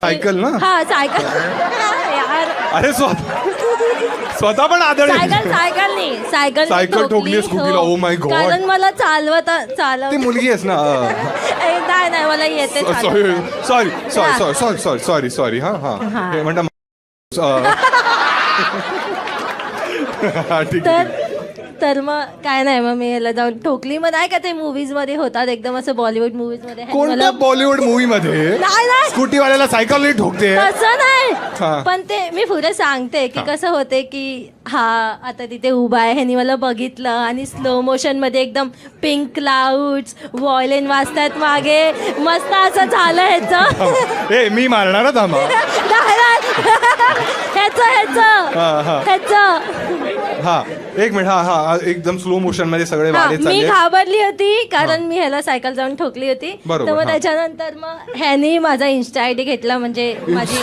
Cycle ना. हा cycle यार अरे स्वतः पण आदळ सायकल नाही सायकल ठोकली स्कूटीला. Oh my God. कारण मला ती मुलगी आहेस ना. नाही मला येते सॉरी हा म्हणता ठीक आहे. तर मग काय नाही मग मी ह्याला जाऊन ठोकली. मग नाही का ते मूवीज मध्ये होतात एकदम असं बॉलिवूड मूवीज मध्ये कोणत्या बॉलिवूड मूवी मध्ये नाही स्कूटीवाल्याला सायकल नाही ठोकते? तसं नाही हा. पण ते मी पुढे सांगते की कसं होते की हा आता तिथे उभा आहे ह्यानी मला बघितलं आणि स्लो मोशन मध्ये एकदम पिंक क्लाउड्स वॉयलिन वाजतात मागे मस्त असं झालं ह्याचं. ए मी मारणार थांबा. हा एक मिनिट. हा एकदम स्लो मोशन मध्ये सगळे वारे मी चालले. घाबरली होती कारण मी ह्याला सायकल जाऊन ठोकली होती. बरोबर, तर मग हा. त्याच्यानंतर मग ह्यानी माझा इन्स्टा आयडी घेतला म्हणजे माझी